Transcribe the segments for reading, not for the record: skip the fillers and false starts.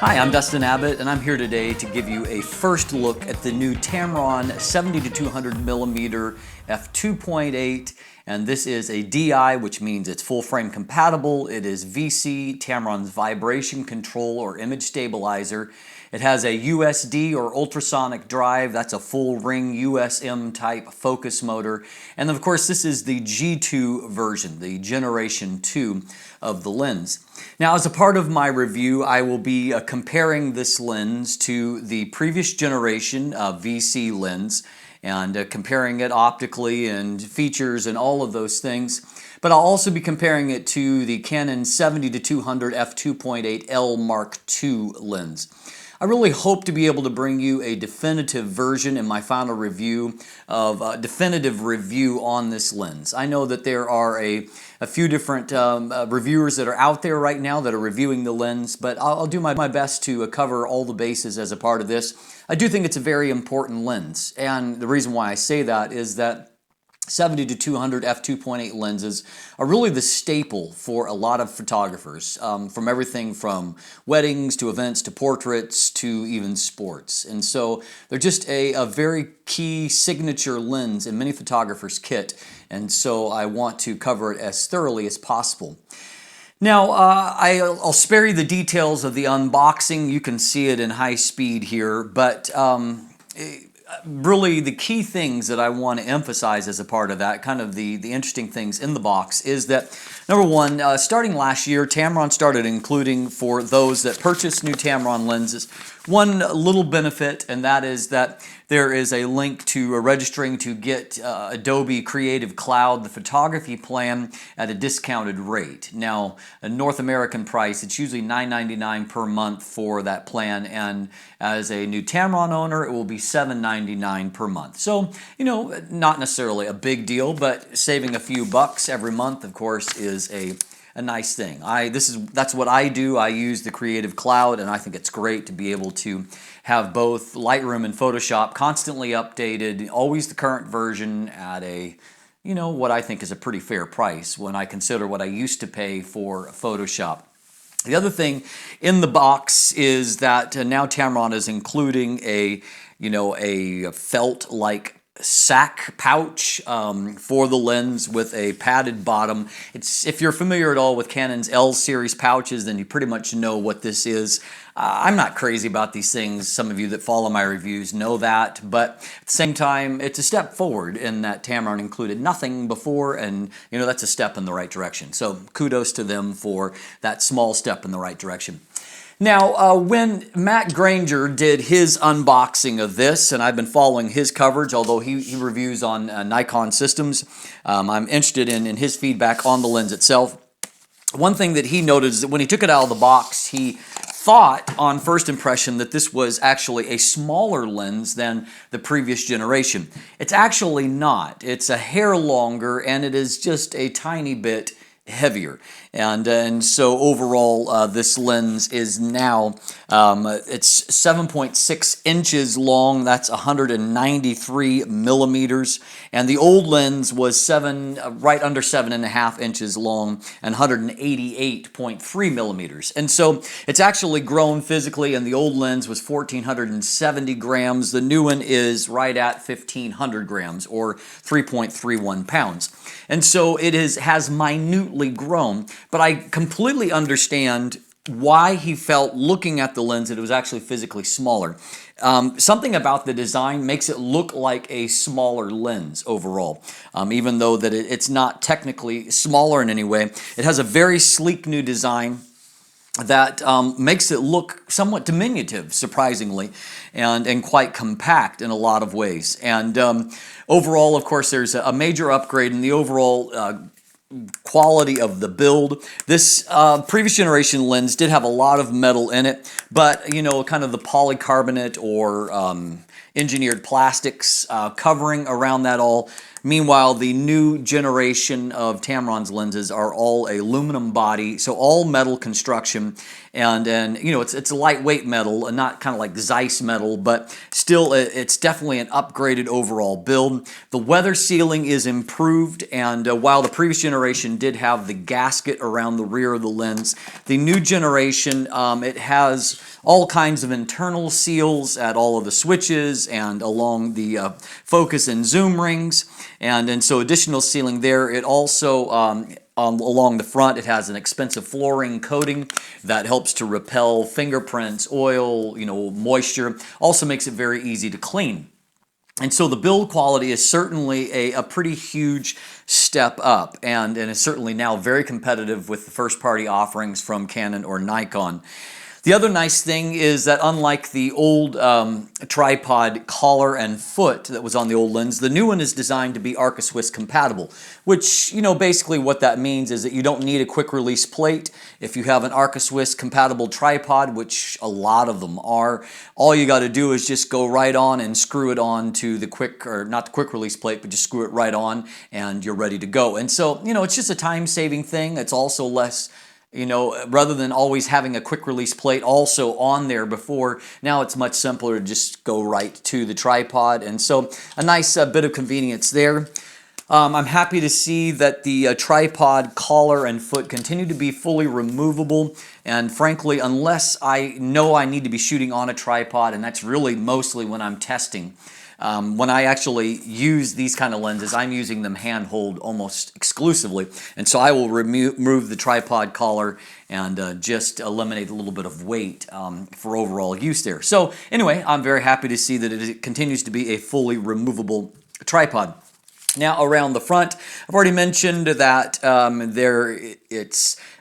Hi, I'm Dustin Abbott, and I'm here today to give you a first look at the new Tamron 70-200mm f2.8, and this is a DI, which means it's full frame compatible. It is VC, Tamron's vibration control or image stabilizer. It has a USD or ultrasonic drive. That's a full ring USM type focus motor. And of course, this is the G2 version, the generation 2 of the lens. Now, as a part of my review, I will be comparing this lens to the previous generation VC lens and comparing it optically and features and all of those things. But I'll also be comparing it to the Canon 70-200 f2.8L Mark II lens. I really hope to be able to bring you a definitive version in my final review of a definitive review on this lens. I know that there are a few different reviewers that are out there right now that are reviewing the lens, but I'll do my best to cover all the bases as a part of this. I do think it's a very important lens, and the reason why I say that is that 70-200 f2.8 lenses are really the staple for a lot of photographers, from everything from weddings to events to portraits to even sports. And so they're just a very key signature lens in many photographers' kit, and so I want to cover it as thoroughly as possible. Now, I'll spare you the details of the unboxing. You can see it in high speed here, but really the key things that I want to emphasize as a part of that, kind of the interesting things in the box, is that number one, starting last year, Tamron started including for those that purchase new Tamron lenses one little benefit, and that is that there is a link to registering to get Adobe Creative Cloud, the photography plan, at a discounted rate. Now, a North American price, it's usually $9.99 per month for that plan, and as a new Tamron owner, it will be $7.99 per month. So, you know, not necessarily a big deal, but saving a few bucks every month, of course, is a nice thing. That's what I do. I use the Creative Cloud, and I think it's great to be able to have both Lightroom and Photoshop constantly updated, always the current version at a, you know, what I think is a pretty fair price when I consider what I used to pay for Photoshop. The other thing in the box is that now Tamron is including a felt-like sack pouch for the lens with a padded bottom. If you're familiar at all with Canon's L series pouches, then you pretty much know what this is. I'm not crazy about these things. Some of you that follow my reviews know that, but at the same time, it's a step forward in that Tamron included nothing before, and you know, that's a step in the right direction. So kudos to them for that small step in the right direction. Now, when Matt Granger did his unboxing of this, and I've been following his coverage, although he reviews on Nikon systems, I'm interested in his feedback on the lens itself. One thing that he noted is that when he took it out of the box, he thought on first impression that this was actually a smaller lens than the previous generation. It's actually not. It's a hair longer, and it is just a tiny bit heavier, and so overall this lens is now it's 7.6 inches long. That's 193 millimeters, and the old lens was right under 7.5 inches long and 188.3 millimeters. And so it's actually grown physically, and the old lens was 1,470 grams. The new one is right at 1,500 grams or 3.31 pounds. And so it has minutely grown, but I completely understand why he felt, looking at the lens, that it was actually physically smaller. Something about the design makes it look like a smaller lens overall, even though that it's not technically smaller in any way. It has a very sleek new design that makes it look somewhat diminutive, surprisingly, and quite compact in a lot of ways. And overall, of course, there's a major upgrade in the overall quality of the build. This previous generation lens did have a lot of metal in it, but you know, kind of the polycarbonate or engineered plastics covering around that all. Meanwhile, the new generation of Tamron's lenses are all aluminum body, so all metal construction, and you know, it's a lightweight metal, and not kind of like Zeiss metal, but still it's definitely an upgraded overall build. The weather sealing is improved, and while the previous generation did have the gasket around the rear of the lens, the new generation it has all kinds of internal seals at all of the switches and along the focus and zoom rings, and so additional sealing there. It also along the front, it has an expensive fluorine coating that helps to repel fingerprints, oil, you know, moisture. Also makes it very easy to clean. And so the build quality is certainly a pretty huge step up, and is certainly now very competitive with the first-party offerings from Canon or Nikon. The other nice thing is that unlike the old tripod collar and foot that was on the old lens, the new one is designed to be Arca-Swiss compatible, which, you know, basically what that means is that you don't need a quick release plate. If you have an Arca-Swiss compatible tripod, which a lot of them are, all you got to do is just go right on and screw it on to the quick, or not the quick release plate, but just screw it right on and you're ready to go. And so, you know, it's just a time-saving thing. It's also less, you know, rather than always having a quick release plate also on there before, now it's much simpler to just go right to the tripod. And so a nice bit of convenience there. I'm happy to see that the tripod collar and foot continue to be fully removable. And frankly, unless I know I need to be shooting on a tripod, and that's really mostly when I'm testing, when I actually use these kind of lenses, I'm using them hand-hold almost exclusively. And so I will remove the tripod collar and just eliminate a little bit of weight for overall use there. So anyway, I'm very happy to see that it continues to be a fully removable tripod. Now around the front, I've already mentioned that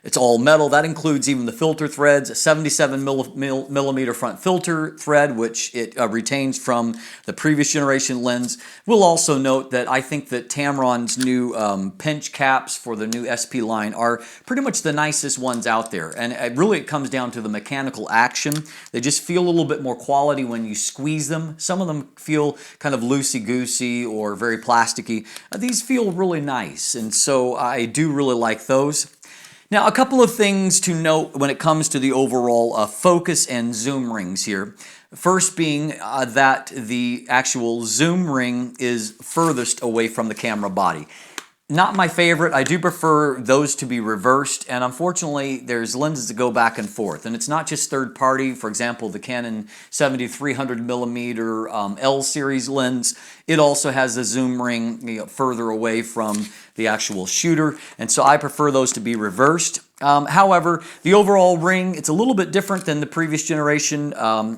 it's all metal. That includes even the filter threads, a 77 millimeter front filter thread, which it retains from the previous generation lens. We'll also note that I think that Tamron's new pinch caps for the new SP line are pretty much the nicest ones out there. And it comes down to the mechanical action. They just feel a little bit more quality when you squeeze them. Some of them feel kind of loosey-goosey or very plasticky. These feel really nice, and so I do really like those. Now, a couple of things to note when it comes to the overall focus and zoom rings here. First being that the actual zoom ring is furthest away from the camera body. Not my favorite. I do prefer those to be reversed, and unfortunately there's lenses that go back and forth, and it's not just third party. For example, the Canon 7300 millimeter L series lens, it also has the zoom ring, you know, further away from the actual shooter, and so I prefer those to be reversed. However, the overall ring, it's a little bit different than the previous generation.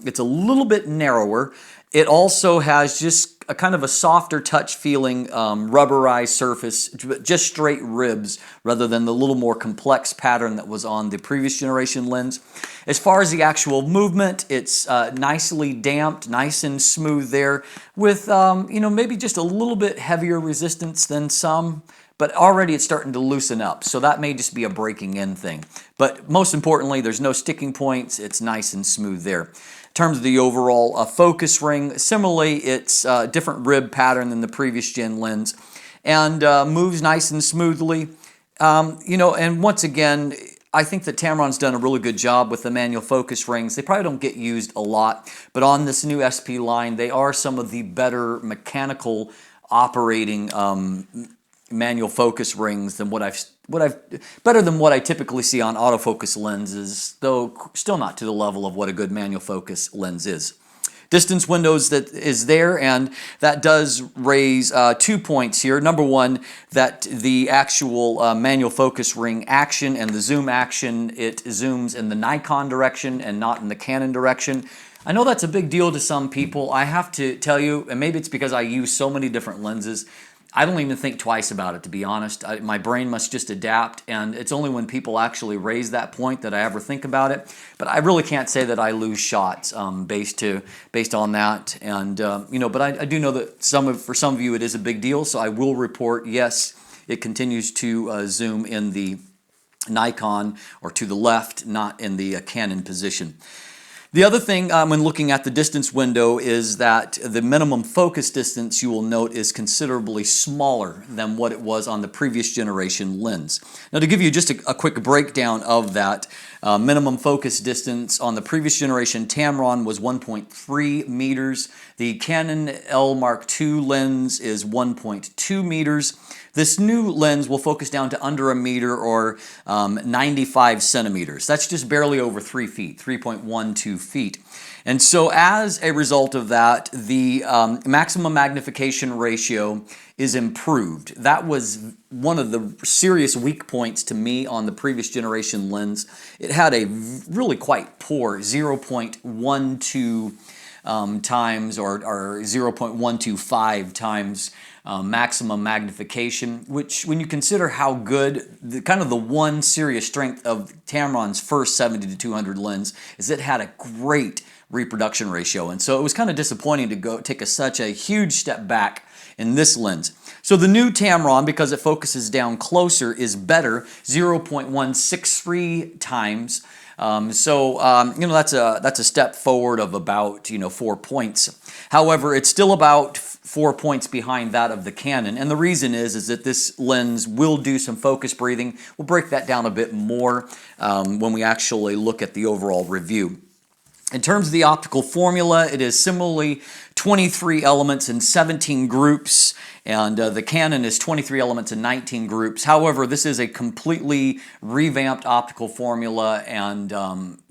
It's a little bit narrower. It also has just a kind of a softer touch feeling rubberized surface, just straight ribs rather than the little more complex pattern that was on the previous generation lens. As far as the actual movement, it's nicely damped, nice and smooth there with you know, maybe just a little bit heavier resistance than some, but already it's starting to loosen up, so that may just be a breaking in thing. But most importantly, there's no sticking points. It's nice and smooth there. In terms of the overall focus ring, similarly, it's a different rib pattern than the previous gen lens, and moves nice and smoothly. You know, and once again, I think that Tamron's done a really good job with the manual focus rings. They probably don't get used a lot, but on this new SP line, they are some of the better mechanical operating manual focus rings than better than what I typically see on autofocus lenses, though still not to the level of what a good manual focus lens is. Distance windows that is there, and that does raise 2 points here. Number one, that the actual manual focus ring action and the zoom action, it zooms in the Nikon direction and not in the Canon direction. I know that's a big deal to some people. I have to tell you, and maybe it's because I use so many different lenses, I don't even think twice about it, to be honest. My brain must just adapt, and it's only when people actually raise that point that I ever think about it. But I really can't say that I lose shots based on that. And you know, but I do know that for some of you it is a big deal. So I will report, yes, it continues to zoom in the Nikon or to the left, not in the Canon position. The other thing when looking at the distance window is that the minimum focus distance, you will note, is considerably smaller than what it was on the previous generation lens. Now, to give you just a quick breakdown of that, minimum focus distance on the previous generation Tamron was 1.3 meters. The Canon L Mark II lens is 1.2 meters. This new lens will focus down to under a meter, or 95 centimeters. That's just barely over 3 feet, 3.12 feet. And so as a result of that, the maximum magnification ratio is improved. That was one of the serious weak points to me on the previous generation lens. It had a really quite poor 0.12 times or 0.125 times maximum magnification, which, when you consider how good, kind of the one serious strength of Tamron's first 70-200 lens, is it had a great reproduction ratio. And so it was kind of disappointing to go take such a huge step back in this lens. So the new Tamron, because it focuses down closer, is better, 0.163 times. That's a step forward of about 4 points. However, it's still about 4 points behind that of the Canon, and the reason is that this lens will do some focus breathing. We'll break that down a bit more when we actually look at the overall review. In terms of the optical formula, it is similarly 23 elements in 17 groups, and the Canon is 23 elements in 19 groups. However, this is a completely revamped optical formula, and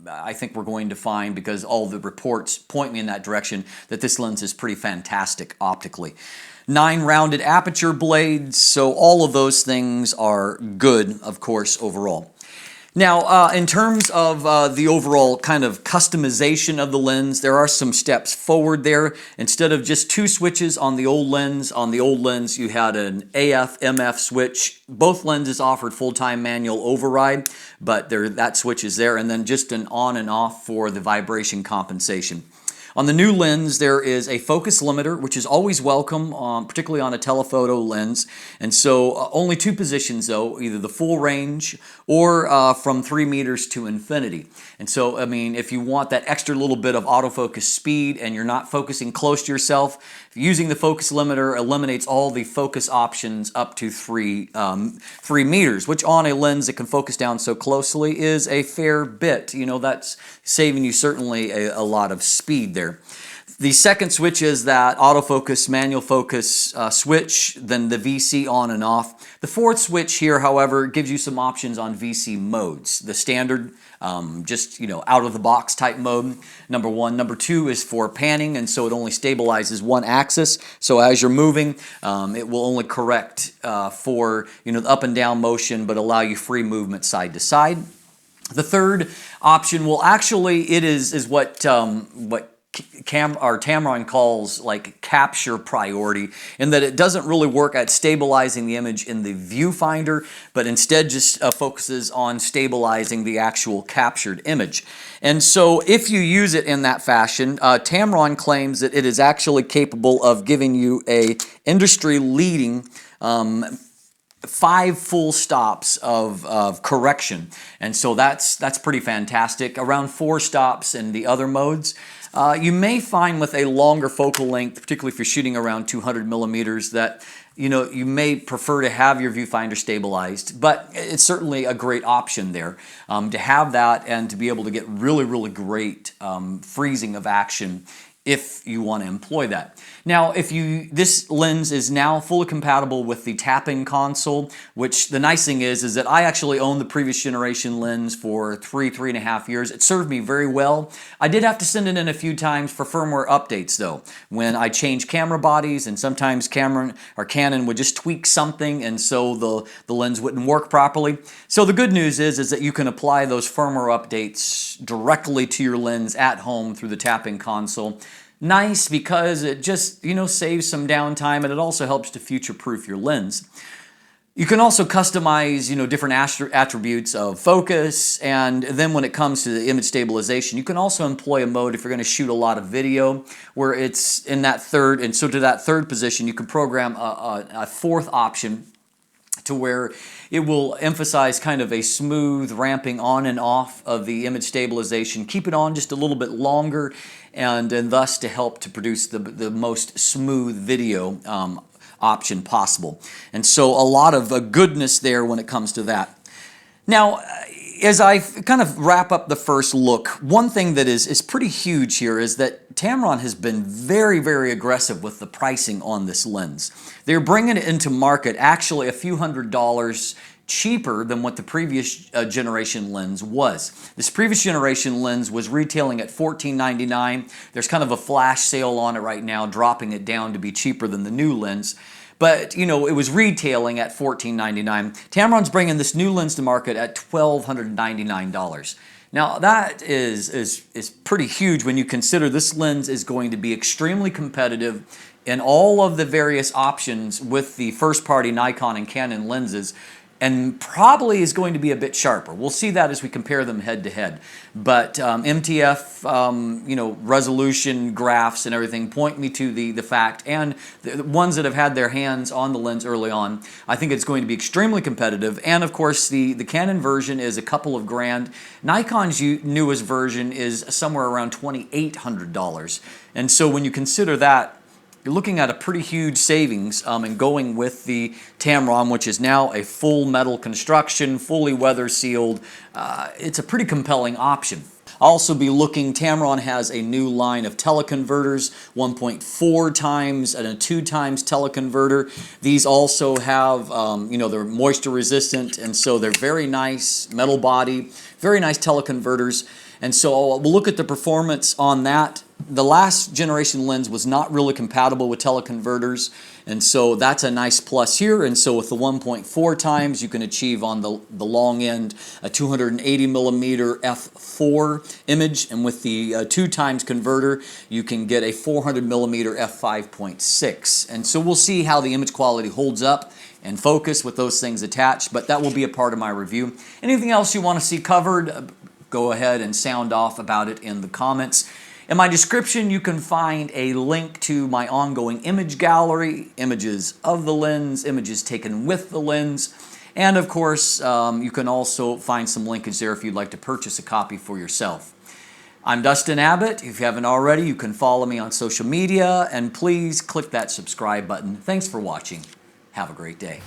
I think we're going to find, because all the reports point me in that direction, that this lens is pretty fantastic optically. 9 rounded aperture blades, so all of those things are good, of course, overall. Now, in terms of the overall kind of customization of the lens, there are some steps forward there. Instead of just 2 switches on the old lens, you had an AF/MF switch. Both lenses offered full-time manual override, but that switch is there, and then just an on and off for the vibration compensation. On the new lens, there is a focus limiter, which is always welcome, particularly on a telephoto lens. And so only 2 positions, though, either the full range or from 3 meters to infinity. And so, I mean, if you want that extra little bit of autofocus speed and you're not focusing close to yourself, using the focus limiter eliminates all the focus options up to 3 meters, which on a lens that can focus down so closely is a fair bit. That's saving you certainly a lot of speed there. The second switch is that autofocus, manual focus switch, then the VC on and off. The fourth switch here, however, gives you some options on VC modes. The standard, just out of the box type mode, number 1. Number 2 is for panning, and so it only stabilizes one axis. So as you're moving, it will only correct for the up and down motion, but allow you free movement side to side. The third option will actually, it is what Tamron calls like capture priority, in that it doesn't really work at stabilizing the image in the viewfinder, but instead just focuses on stabilizing the actual captured image. And so if you use it in that fashion, Tamron claims that it is actually capable of giving you a industry-leading 5 full stops of correction. And so that's pretty fantastic. Around 4 stops in the other modes. You may find with a longer focal length, particularly if you're shooting around 200 millimeters, that you may prefer to have your viewfinder stabilized, but it's certainly a great option there to have that and to be able to get really, really great freezing of action if you want to employ that. Now, this lens is now fully compatible with the tapping console, which the nice thing is that I actually owned the previous generation lens for 3.5 years. It served me very well. I did have to send it in a few times for firmware updates, though, when I changed camera bodies, and sometimes Canon would just tweak something, and so the lens wouldn't work properly. So the good news is that you can apply those firmware updates directly to your lens at home through the tapping console. Nice, because it just saves some downtime, and it also helps to future-proof your lens. You can also customize different attributes of focus, and then when it comes to the image stabilization, you can also employ a mode if you're going to shoot a lot of video where it's in that third, and so to that third position you can program a fourth option to where it will emphasize kind of a smooth ramping on and off of the image stabilization, keep it on just a little bit longer, and thus to help to produce the most smooth video option possible. And so a lot of goodness there when it comes to that. Now, as I kind of wrap up the first look, one thing that is pretty huge here is that Tamron has been very, very aggressive with the pricing on this lens. They're bringing it into market actually a few $100s cheaper than what the previous generation lens was. This previous generation lens was retailing at $14.99. There's kind of a flash sale on it right now, dropping it down to be cheaper than the new lens. But, you know, it was retailing at $14.99. Tamron's bringing this new lens to market at $1,299. Now, that is pretty huge when you consider this lens is going to be extremely competitive in all of the various options with the first-party Nikon and Canon lenses, and probably is going to be a bit sharper. We'll see that as we compare them head to head. But MTF, you know, resolution graphs and everything point me to the fact, and the ones that have had their hands on the lens early on, I think it's going to be extremely competitive. And of course, the Canon version is a couple of grand. Nikon's newest version is somewhere around $2,800. And so when you consider that, you're looking at a pretty huge savings and going with the Tamron, which is now a full metal construction, fully weather sealed. It's a pretty compelling option. I'll also be looking, Tamron has a new line of teleconverters, 1.4 times and a 2 times teleconverter. These also have, you know, they're moisture resistant, and so they're very nice, metal body, very nice teleconverters. And so we'll look at the performance on that. The last generation lens was not really compatible with teleconverters, and so that's a nice plus here. And so with the 1.4 times, you can achieve on the long end a 280 millimeter f4 image, and with the 2 times converter, you can get a 400 millimeter f5.6. And so we'll see how the image quality holds up and focus with those things attached, but that will be a part of my review. Anything else you want to see covered, go ahead and sound off about it in the comments. In my description, you can find a link to my ongoing image gallery, images of the lens, images taken with the lens, and of course, you can also find some linkage there if you'd like to purchase a copy for yourself. I'm Dustin Abbott. If you haven't already, you can follow me on social media, and please click that subscribe button. Thanks for watching. Have a great day.